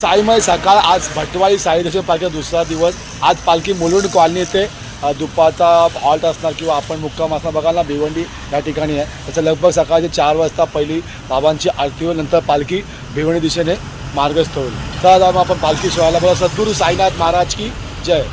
साईमय सकाळ आज भटवाई साई दर्शन पालखीचा दुसरा दिवस. आज पालखी मुलुंड कॉलनी येथे दुपारचा हॉल्ट असणार किंवा आपण मुक्काम असणार बघायला भिवंडी या ठिकाणी आहे. त्याचं लगभग सकाळचे 4 वाजता पहिली बाबांची आरती होईल, नंतर पालखी भिवंडी दिशेने मार्गस्थ होईल. तर आज आपण पालखी सोहळ्याला बघा. सद्गुरू साईनाथ महाराज की जय.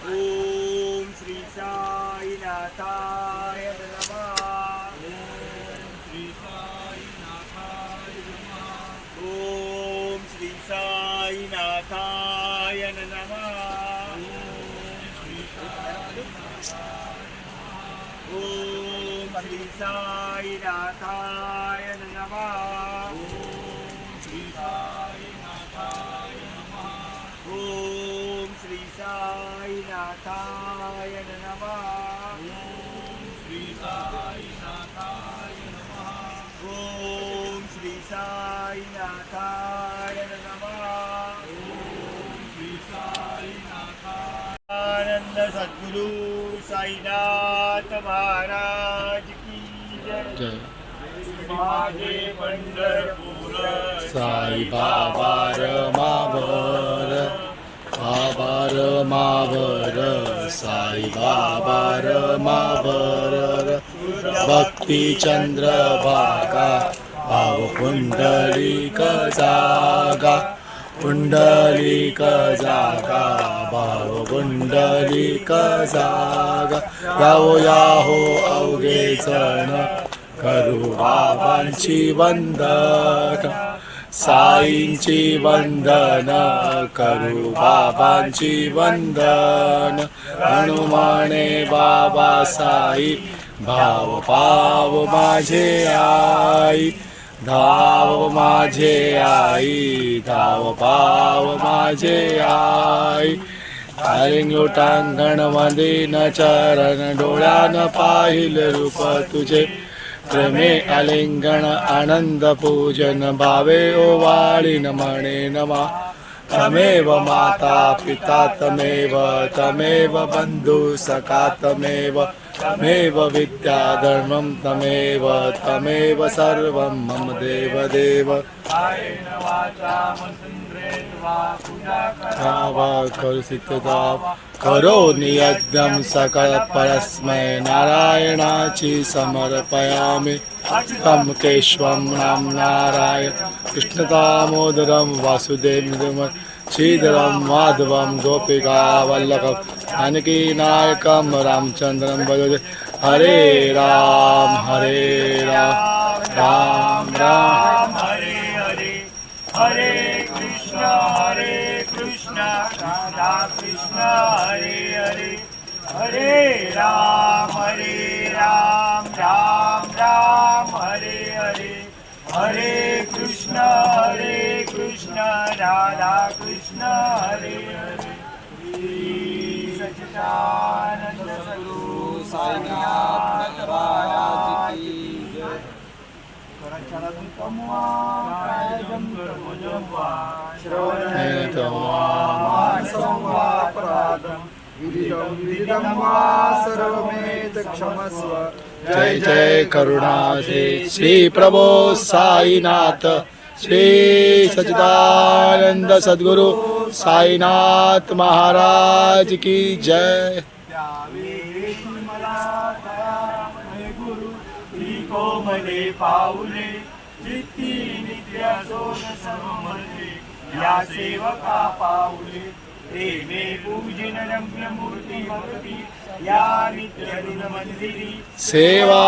ओम श्री साईनाथाय नमः. ओम श्री साईनाथाय नमः. ओम श्री साईनाथाय नमः. ओम श्री साईनाथाय नमः. ओम श्री साईनाथाय नमः. आनंद सद्गुरु साईनाथ महाराज की जय. माझे पंढरपूर साई बाबा रमावर, बाबा रमावर, साई बाबा रमावर. भक्ती चंद्रभागा भाव पुंडलिक जागा, पुंडलिक जागा भाव पुंडलिक जागा. यावो याहो अवघे जण करू बाबांची वंदन, साईंची वंदन करू बाबांची वंदन. हनुमाने बाबा साई भाव पाव माझे आई, धाव माझे आई, धाव पाव माझे आई. लोटांगण मधीन चरण डोळ्यान पाहिल रूप तुझे, प्रेमे आलिंगण आनंद पूजन भावे ओवाळीन म्हणे नमा. तमेव माता पिता तमेव, तमेव बंधु सखा तमेव, तमेव विद्या धर्मं तमेव, तमेव सर्वं मम देव देव. करो नियज्ञं सकल परस्मै नारायणाची समर्पयामि. तं केशवं नाम नारायण कृष्ण दामोदरं वासुदेवं श्रीधरं माधवं गोपिका वल्लभं जानकी नायकं रामचंद्रं भजे. हरे राम राम राम हरे हरे. हरे कृष्ण राधा कृष्ण हरे हरे. हरे राम राम राम हरे हरे. हरे कृष्ण राधा कृष्ण हरे हरे. श्री सच्चिदानंद सद्गुरु साईनाथ महाराज की जय. करचरणं तमवा कायजं कर्मजं वा श्रवणेन वा मानसं वा अपराधं विदितं वा सर्वमेत क्षमस्व। जय जय करुणासे श्री प्रभो साईनाथ श्री सच्चिदानंद सद्गुरु साईनाथ महाराज की जय। त्यावेळी मला दयामय गुरु ती कोमले पाऊले चित्ती नित्य सोन सर्व म्हणले या सेवका पाऊले प्रेमे पूजन रम्य मूर्ती भक्ती या नित्य दिन मंदिरी सेवा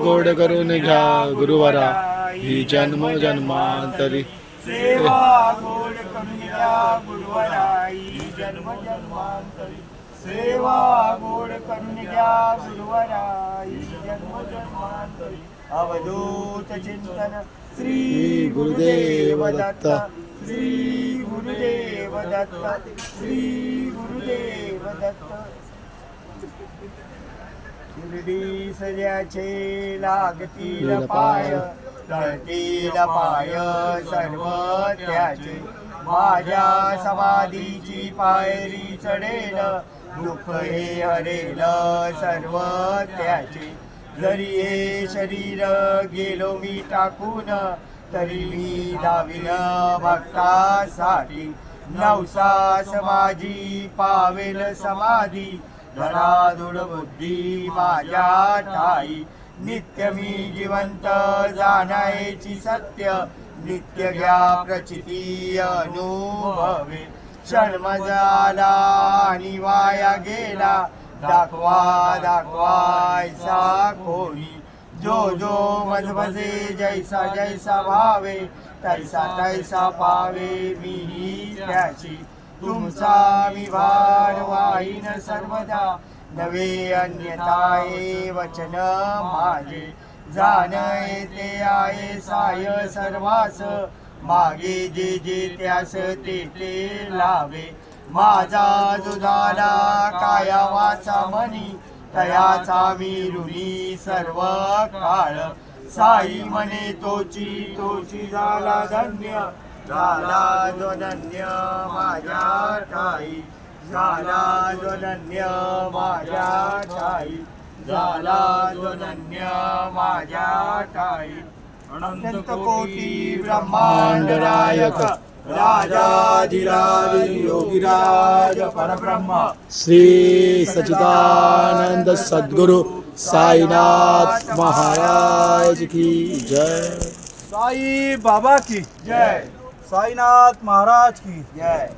गोड करून घ्या गुरुवरा ही जन्म जन्मांतरी। सेवा गोड करून घ्या गुरुवराई जन्म जन्मांतरी सेवा गोड करून घ्या गुरुवराई जन्म जन्मांतरी। अवधूत चिंतन श्री गुरुदेव दत्त श्री गुरुदेव दत्त श्री गुरुदेव दत्त। शिर्डी सज्याचे लागतील पाय तळतील पाय सर्व त्याचे माझ्या समाधीची पायरी चढेल दुःख हे हरेल सर्व त्याचे। जरी हे शरीर गेलो मी टाकून तरी मी धावीन भक्तासाठी नवसास माझी पावेल समाधी धनाधुड बुद्धी माझ्या ठाई नित्य मी जिवंत जाणायची सत्य नित्य घ्या प्रचिती अनुभवे क्षणमजाला आणि वाया गेला दाखवा दाखवायचा कोणी जो जो मजमजे जैसा जैसा भावे तैसा तैसा पावे मी त्याची तुमचा विभार वाईन सर्वदा नवे अन्यताये वचन माझे जाण येते आहे साय सर्वास मागे जे जे त्यास ते ते लावे माझा जो झाला काया वाचा मनी तयाचा मी ऋणी सर्व काळ साई म्हणे तोची तोची झाला धन्य झाला जो धन्य माझ्या ठाई झाला जो धन्य माझ्या ठाई झाला जो धन्य माझ्या ठाई। अनंत कोटी ब्रह्मांड नायक राजाधिराज योगीराज परब्रह्म श्री सच्चिदानंद सद्गुरु साईनाथ महाराज की जय। साई बाबा की जय साईनाथ महाराज की जय।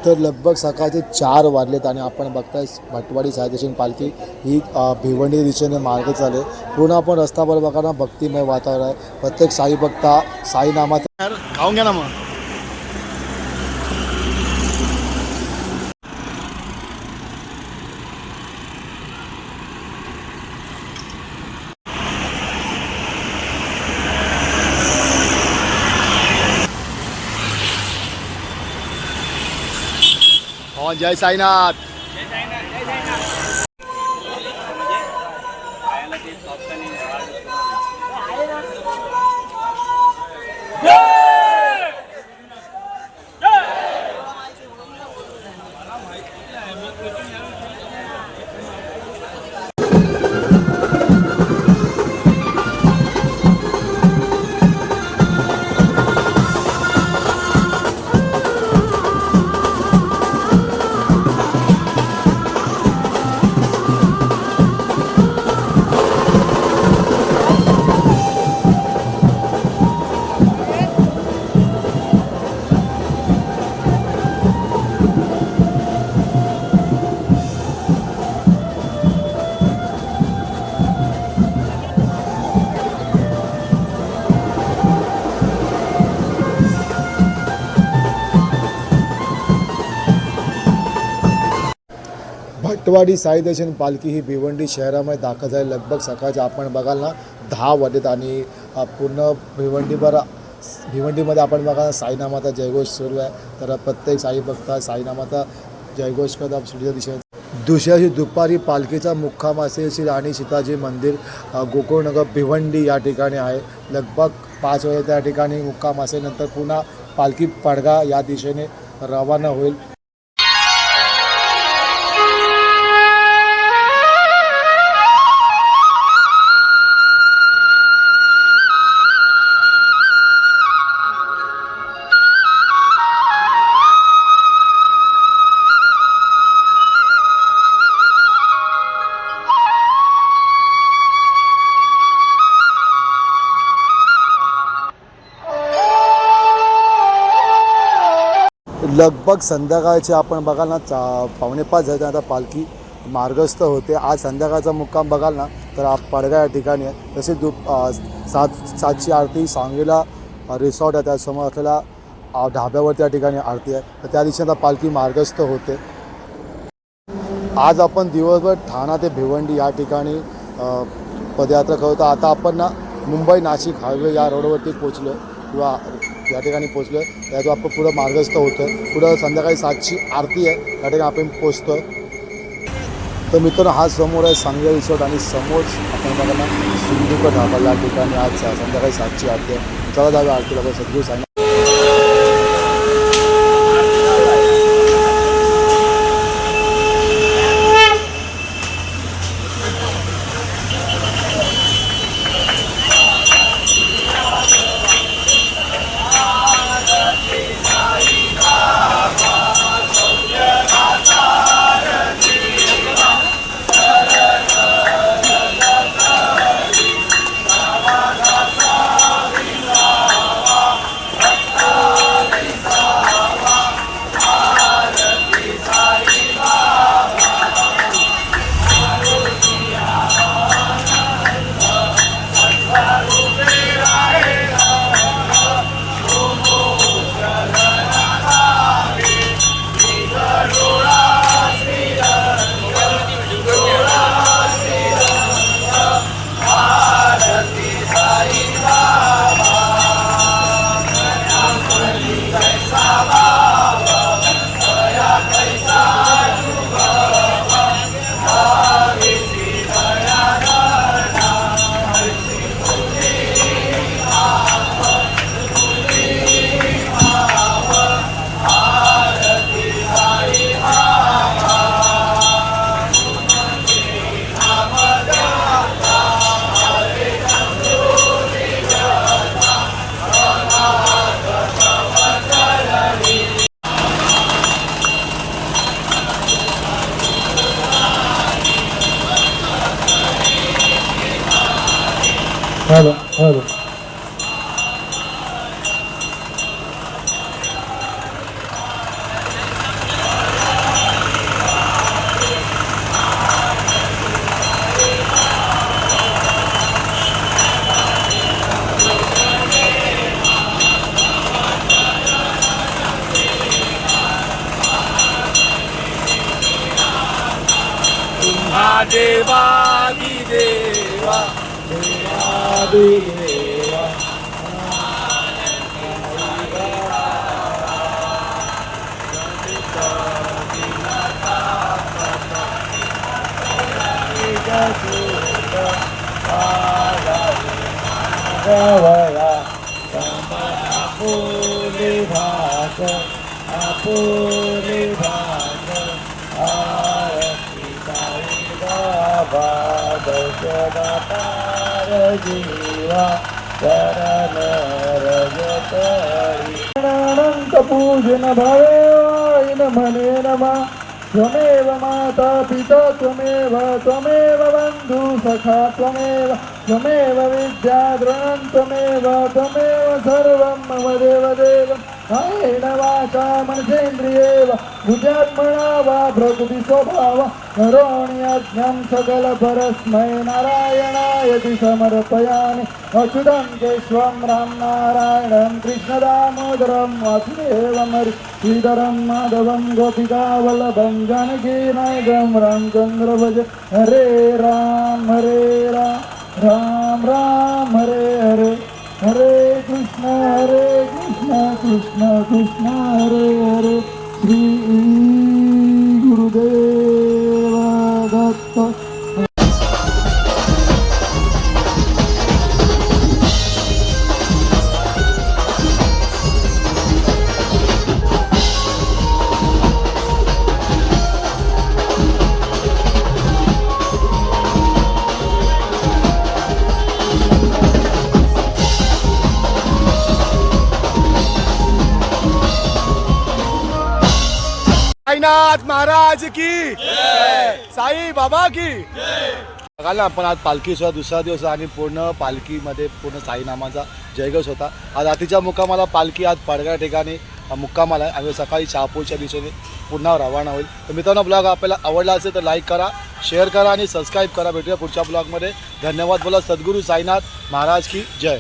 तर लगभग सकाळचे 4 वाजलेत आणि आपण बघताय भटवाडी साईदर्शन पालखी ही भिवंडी दिशेने मार्ग चालू आहे. पूर्ण आपण रस्ताभर बघा भक्तिमय वातावरण आहे. प्रत्येक साई भक्ता साई नामाचा खाऊन घ्या ना मग. जय साईनाथ. भटवाडी साईदर्शन पालखी ही भिवंडी शहरामध्ये दाखल झाली. लगभग सकाळचे आपण बघाल ना 10 वाजलेत आणि पूर्ण भिवंडीमध्ये आपण बघा साईनामाचा जयघोष सुरू आहे. तर प्रत्येक साई भक्त साईनामाचा जयघोष करत सुरूच्या दिशेने. दुसऱ्या दिवशी दुपारी पालखीचा मुक्काम असेल श्री राणी सीताजी मंदिर गोकुळनगर भिवंडी या ठिकाणी आहे. लगभग 5 वाजे त्या ठिकाणी मुक्काम असेल. नंतर पुन्हा पालखी पडगा या दिशेने रवाना होईल. लगभग संध्याकाळचे आपण बघाल ना 4:45 झाले. आता पालखी मार्गस्थ होते. आज संध्याकाळचा मुक्काम बघाल ना तर पडगा या ठिकाणी आहे. तसे 7ची आरती सांगलीला रिसॉर्ट आहे त्यासमोर असलेल्या ढाब्यावर त्या ठिकाणी आरती आहे. तर त्या दिवशी आता पालखी मार्गस्थ होते. आज आपण दिवसभर ठाणा ते भिवंडी या ठिकाणी पदयात्रा करतो. आता आपण ना मुंबई नाशिक हायवे या रोडवरती पोचलो किंवा या ठिकाणी पोचलो आहे. यातून आपण पुढं मार्गस्थ होतो आहे. पुढं संध्याकाळी 7ची आरती आहे त्या ठिकाणी आपण पोचतो आहे. तर मित्रांनो हा समोर आहे सांगली रिसॉर्ट आणि समोर आपण बघा ना सिंधुकर ढाबा या ठिकाणी आज संध्याकाळी 7ची आरती आहे. चला जाऊया आरतीला. बघा सद्गुरू साईनाथ. Hello hello. देवादी देवा देवादी देवा आपुले भाग आपुले भाग आरती साई बाबा दशदातार जीवा चरण रजतरी अनंत पूजन भवेन मने नमः त्वमेव माता पिता त्वमेव त्वमेव बन्धु सखा त्वमेव त्वमेव विद्या द्रोणं त्वमेव त्वमेव सर्वं मम देवदेव कायेन वाचा मनसेन्द्रिये वा बुद्ध्यात्मना वा प्रकृतिस्वभावा करोमि यज्ञं सकलपरस्मै नारायणायति समर्पयामि अच्युतं केशवं राम नारायणं कृष्णदामोदरं वासुदेवं श्रीधरं माधवं गोपिकावल्लभं जानकीनायकं रामचन्द्र भज हरे राम राम राम हरे हरे हरे कृष्ण कृष्ण कृष्ण हरे हरे श्री गुरुदेव दत्त साईनाथ महाराज की साई बाबा की बघाल ना आपण आज पालखी सोहळा दुसरा दिवस आणि पूर्ण पालखीमध्ये पूर्ण साई नामाचा जयघोष होता. आज रात्रीच्या मुक्कामाला पालखी आज पडगाव ठिकाणी मुक्कामाला आहे आणि सकाळी शहापूरच्या दिशेने पुन्हा रवाना होईल. तर मित्रांनो ब्लॉग आपल्याला आवडला असेल तर लाईक करा, शेअर करा आणि सबस्क्राईब करा. भेटूया पुढच्या ब्लॉगमध्ये. धन्यवाद. बोला सद्गुरू साईनाथ महाराज की जय.